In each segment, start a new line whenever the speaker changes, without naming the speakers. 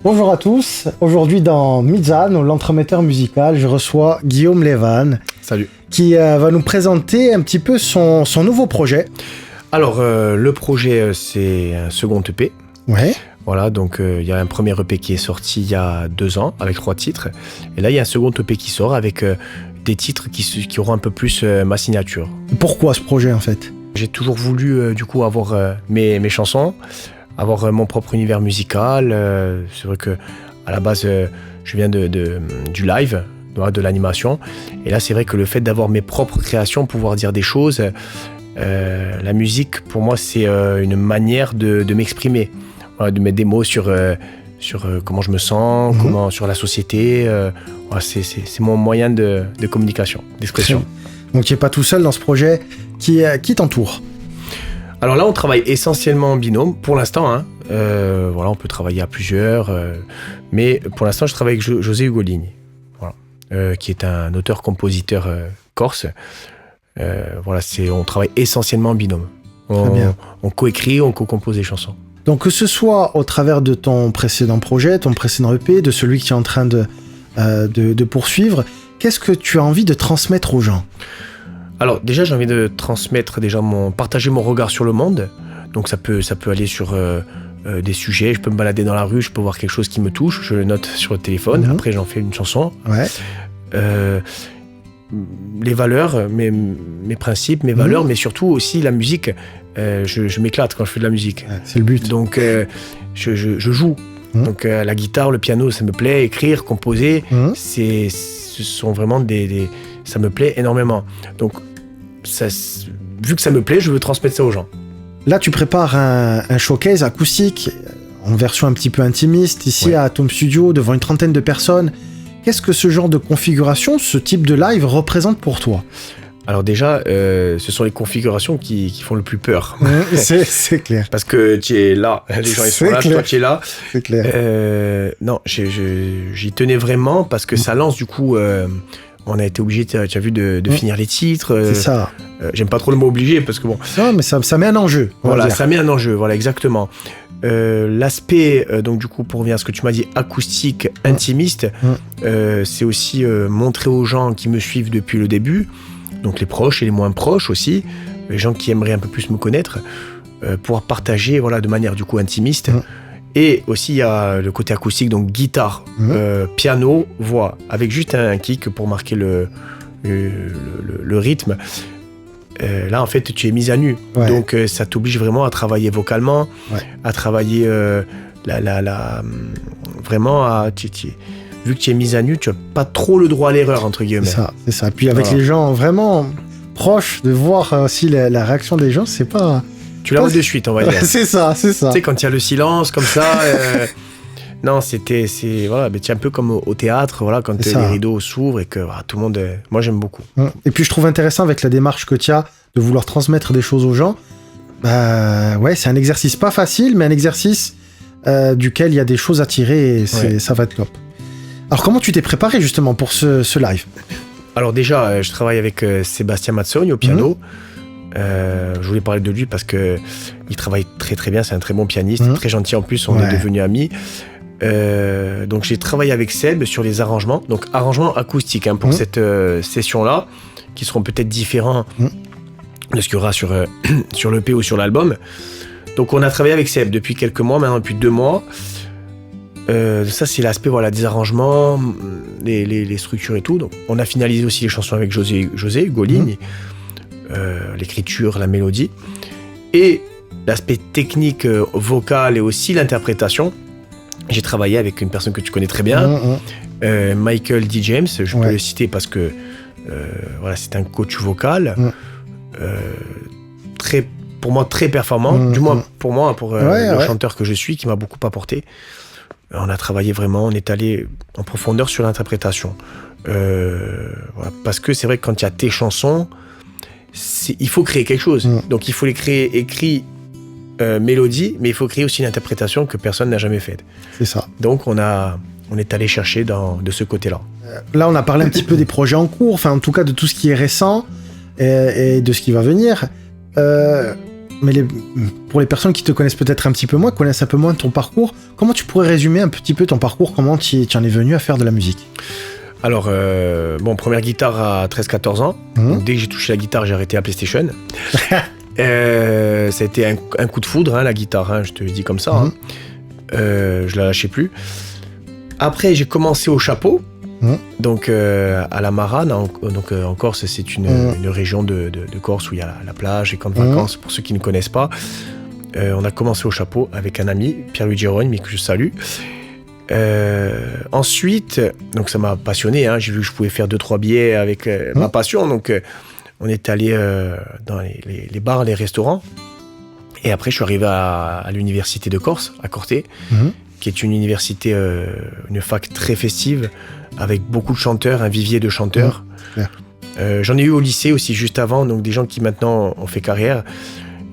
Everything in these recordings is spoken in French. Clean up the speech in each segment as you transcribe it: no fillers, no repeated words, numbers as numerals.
Bonjour à tous, aujourd'hui dans Mizan, l'entremetteur musical, je reçois Guillaume Levan.
Salut.
Qui va nous présenter un petit peu son nouveau projet.
Alors, le projet, c'est un second EP.
Ouais.
Voilà, donc il y a un premier EP qui est sorti il y a 2 ans, avec 3 titres. Et là, il y a un second EP qui sort avec des titres qui auront un peu plus ma signature.
Pourquoi ce projet, en fait ?
J'ai toujours voulu, du coup, avoir mes chansons, avoir mon propre univers musical. C'est vrai que à la base, je viens du live, de l'animation. Et là, c'est vrai que le fait d'avoir mes propres créations, pouvoir dire des choses, la musique, pour moi, c'est une manière de m'exprimer, voilà, de mettre des mots sur comment je me sens, sur la société. Voilà, c'est mon moyen de communication, d'expression.
Donc, tu n'es pas tout seul dans ce projet. Qui t'entoure ?
Alors là, on travaille essentiellement en binôme, pour l'instant. Hein. Voilà, on peut travailler à plusieurs. Mais pour l'instant, je travaille avec José Ugolini, voilà, qui est un auteur-compositeur corse. Voilà, on travaille essentiellement en binôme. On coécrit, on co-compose des chansons.
Donc que ce soit au travers de ton précédent projet, ton précédent EP, de celui que tu es en train de poursuivre, qu'est-ce que tu as envie de transmettre aux gens ?
Alors déjà, j'ai envie de transmettre, partager mon regard sur le monde. Donc ça peut aller sur des sujets, je peux me balader dans la rue, je peux voir quelque chose qui me touche, je le note sur le téléphone, après j'en fais une chanson.
Ouais.
Les valeurs, mes principes, mes valeurs, mais surtout aussi la musique. Je m'éclate quand je fais de la musique.
Ouais, c'est le but.
Donc je joue. Donc la guitare, le piano, ça me plaît. Écrire, composer, ce sont vraiment ça me plaît énormément. Donc vu que ça me plaît, je veux transmettre ça aux gens.
Là, tu prépares un showcase acoustique en version un petit peu intimiste ici à Tom Studio devant une 30aine de personnes. Qu'est-ce que ce genre de configuration, ce type de live représente pour toi ?
Alors déjà, ce sont les configurations qui font le plus peur.
C'est clair.
Parce que tu es là, les gens ils sont là, toi tu es là.
C'est clair.
Non, j'y tenais vraiment parce que ça lance du coup... on a été obligé, tu as vu, de finir les titres.
C'est ça.
J'aime pas trop le mot obligé parce que bon...
Non, mais ça met un enjeu.
Voilà, ça met un enjeu, voilà, exactement. L'aspect, donc du coup, pour revenir à ce que tu m'as dit, acoustique, intimiste, c'est aussi montrer aux gens qui me suivent depuis le début, donc les proches et les moins proches aussi, les gens qui aimeraient un peu plus me connaître, pouvoir partager, voilà, de manière du coup intimiste. Et aussi, il y a le côté acoustique, donc guitare, piano, voix, avec juste un kick pour marquer le rythme. Là, en fait, tu es mise à nu. Ouais. Donc, ça t'oblige vraiment à travailler vocalement, à travailler vraiment vu que tu es mise à nu, tu n'as pas trop le droit à l'erreur, entre guillemets.
C'est ça. Puis avec les gens vraiment proches, de voir aussi la réaction des gens, c'est pas...
Tu l'as de suite, on va dire.
C'est ça. Tu
sais, quand il y a le silence, comme ça... Non, voilà, mais c'est un peu comme au théâtre, voilà, quand les rideaux s'ouvrent et que voilà, tout le monde... Moi, j'aime beaucoup.
Et puis, je trouve intéressant avec la démarche que tu as de vouloir transmettre des choses aux gens. C'est un exercice pas facile, mais un exercice duquel il y a des choses à tirer et ça va être top. Alors, comment tu t'es préparé justement pour ce live ?
Alors déjà, je travaille avec Sébastien Mazzoni au piano. Je voulais parler de lui parce que il travaille très très bien, c'est un très bon pianiste, très gentil en plus, on est devenus amis. Donc j'ai travaillé avec Seb sur les arrangements, donc arrangements acoustiques pour cette session-là, qui seront peut-être différents de ce qu'il y aura sur l'EP ou sur l'album. Donc on a travaillé avec Seb depuis quelques mois, maintenant depuis 2 mois. Ça c'est l'aspect des arrangements, les structures et tout. Donc on a finalisé aussi les chansons avec José Ugolini, l'écriture, la mélodie. Et l'aspect technique, vocal et aussi l'interprétation. J'ai travaillé avec une personne que tu connais très bien, Michael D. James, je peux le citer parce que c'est un coach vocal, pour moi très performant, du moins pour moi, pour le chanteur que je suis, qui m'a beaucoup apporté. On a travaillé vraiment, on est allé en profondeur sur l'interprétation. Parce que c'est vrai que quand il y a tes chansons, il faut créer quelque chose. Donc il faut les créer écrits, mélodie, mais il faut créer aussi une interprétation que personne n'a jamais faite. C'est ça. Donc on est allé chercher de ce côté-là.
Là, on a parlé un petit peu des projets en cours, enfin en tout cas de tout ce qui est récent et de ce qui va venir. mais pour les personnes qui te connaissent peut-être un petit peu moins, connaissent un peu moins ton parcours, comment tu pourrais résumer un petit peu ton parcours, comment tu en es venu à faire de la musique?
Alors, première guitare à 13-14 ans. Donc, dès que j'ai touché la guitare, j'ai arrêté la PlayStation. Ça a été un coup de foudre, hein, la guitare, hein, je te le dis comme ça. Hein. Je la lâchais plus. Après, j'ai commencé au chapeau. Donc, à la Marane, en Corse, c'est une région de Corse où il y a la plage et camps de vacances, pour ceux qui ne connaissent pas. On a commencé au chapeau avec un ami, Pierre-Louis Girogne, mais que je salue. Ensuite, donc ça m'a passionné, hein, j'ai vu que je pouvais faire 2-3 billets avec ma passion, donc on est allé dans les bars, les restaurants, et après je suis arrivé à l'université de Corse, à Corté, qui est une université, une fac très festive, avec beaucoup de chanteurs, un vivier de chanteurs. J'en ai eu au lycée aussi juste avant, donc des gens qui maintenant ont fait carrière,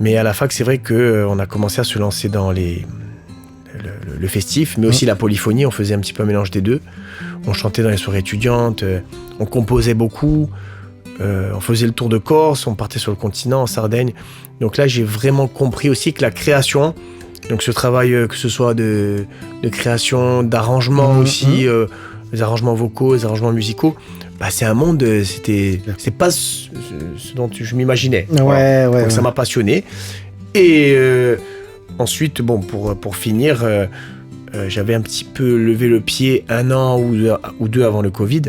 mais à la fac c'est vrai qu'on a commencé à se lancer dans le festif, mais aussi la polyphonie. On faisait un petit peu un mélange des deux. On chantait dans les soirées étudiantes, on composait beaucoup, on faisait le tour de Corse, on partait sur le continent, en Sardaigne. Donc là, j'ai vraiment compris aussi que la création, donc ce travail, que ce soit de création, d'arrangement aussi, les arrangements vocaux, les arrangements musicaux, bah, c'est un monde, c'est pas ce dont je m'imaginais. Donc ça m'a passionné. Et ensuite, pour finir, j'avais un petit peu levé le pied 1 an ou 2 avant le Covid.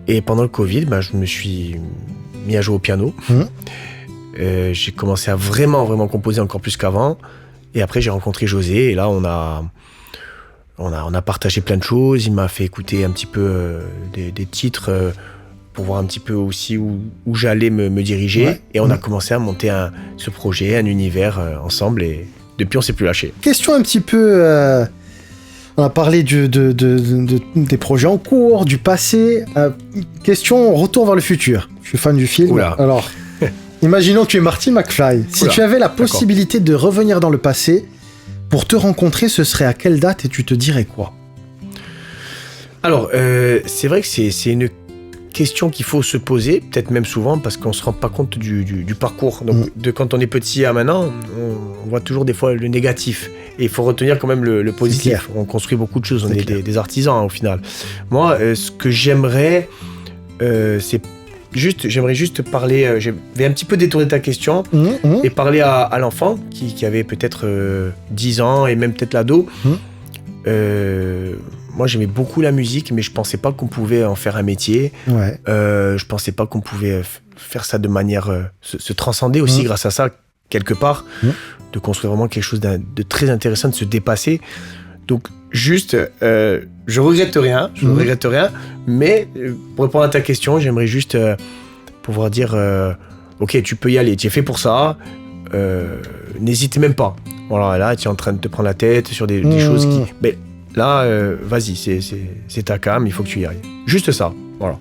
Et pendant le Covid, je me suis mis à jouer au piano. J'ai commencé à vraiment composer encore plus qu'avant. Et après, j'ai rencontré José. Et là, on a partagé plein de choses. Il m'a fait écouter un petit peu des titres pour voir un petit peu aussi où j'allais me diriger. Et on a commencé à monter ce projet, un univers ensemble. Et depuis, on ne s'est plus lâché.
Question un petit peu... on a parlé des projets en cours, du passé. Question retour vers le futur. Je suis fan du film.
Oula.
Alors, imaginons que tu es Marty McFly. Si tu avais la possibilité de revenir dans le passé pour te rencontrer, ce serait à quelle date et tu te dirais quoi?
Alors, c'est vrai que c'est une question qu'il faut se poser, peut-être même souvent, parce qu'on ne se rend pas compte du parcours. Donc, de quand on est petit à maintenant, on voit toujours des fois le négatif. Et il faut retenir quand même le positif. On construit beaucoup de choses, on est des artisans, hein, au final. Moi, ce que j'aimerais, j'aimerais juste parler, je vais un petit peu détourner ta question, et parler à l'enfant qui avait peut-être 10 ans, et même peut-être l'ado. Moi, j'aimais beaucoup la musique, mais je pensais pas qu'on pouvait en faire un métier. Je pensais pas qu'on pouvait faire ça de manière... se transcender aussi grâce à ça, quelque part. De construire vraiment quelque chose de très intéressant, de se dépasser. Donc, juste, je regrette rien, mais pour répondre à ta question, j'aimerais juste pouvoir dire ok, tu peux y aller, tu es fait pour ça, n'hésite même pas. Voilà, là, tu es en train de te prendre la tête sur des choses qui... Mais là, vas-y, c'est ta cam, il faut que tu y ailles. Juste ça, voilà.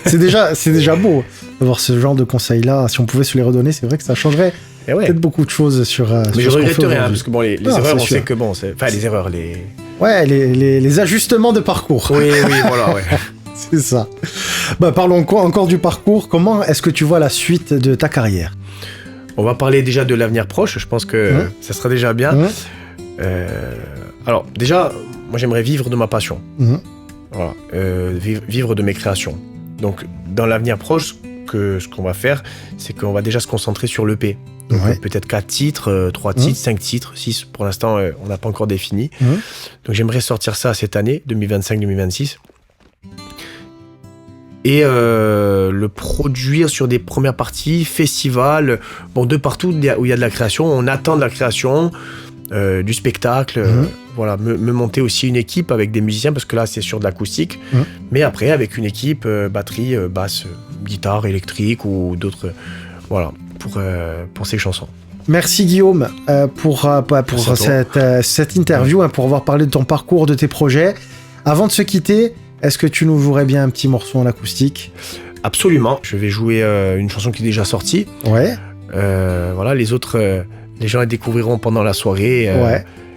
C'est déjà beau d'avoir ce genre de conseils-là. Si on pouvait se les redonner, c'est vrai que ça changerait peut-être beaucoup de choses sur...
mais je regrette rien, parce que les erreurs, on
sûr.
sait que enfin, les erreurs,
Ouais, les ajustements de parcours.
Oui, voilà, ouais.
C'est ça. Parlons encore du parcours. Comment est-ce que tu vois la suite de ta carrière?
On va parler déjà de l'avenir proche, je pense que ça sera déjà bien. Alors, déjà, moi j'aimerais vivre de ma passion. Voilà, vivre de mes créations. Donc, dans l'avenir proche, ce qu'on va faire, c'est qu'on va déjà se concentrer sur l'EP. Donc, peut-être 4 titres, 3 titres, 5 titres, 6 pour l'instant, on n'a pas encore défini. Donc, j'aimerais sortir ça cette année, 2025-2026. Et le produire sur des premières parties, festivals, de partout où il y a de la création. On attend de la création, du spectacle, voilà, me monter aussi une équipe avec des musiciens, parce que là c'est sur de l'acoustique, mais après avec une équipe, batterie, basse, guitare électrique ou d'autres, voilà, pour ces chansons.
Merci Guillaume pour cette interview, pour avoir parlé de ton parcours, de tes projets. Avant de se quitter, est-ce que tu nous jouerais bien un petit morceau en acoustique?
Absolument, je vais jouer une chanson qui est déjà sortie. Voilà, les autres, les gens la découvriront pendant la soirée.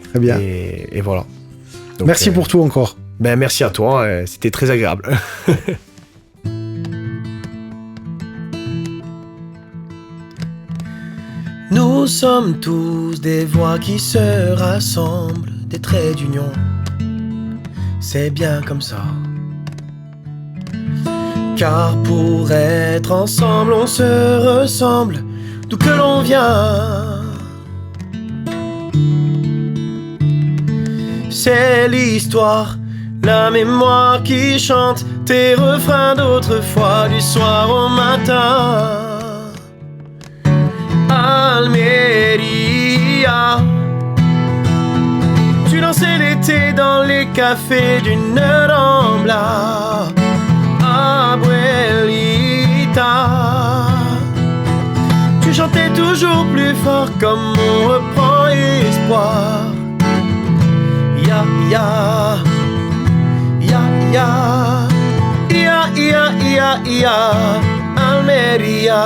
Très bien.
Et voilà. Donc,
merci pour tout encore.
Merci à toi, c'était très agréable. Nous sommes tous des voix qui se rassemblent, des traits d'union. C'est bien comme ça. Car pour être ensemble, on se ressemble, d'où que l'on vient. C'est l'histoire, la mémoire qui chante tes refrains d'autrefois, du soir au matin. Almeria, tu dansais l'été dans les cafés d'une Rambla. Abuelita, tu chantais toujours plus fort comme on reprend espoir. Ya ya ya ya ya ya ya ya Almeria.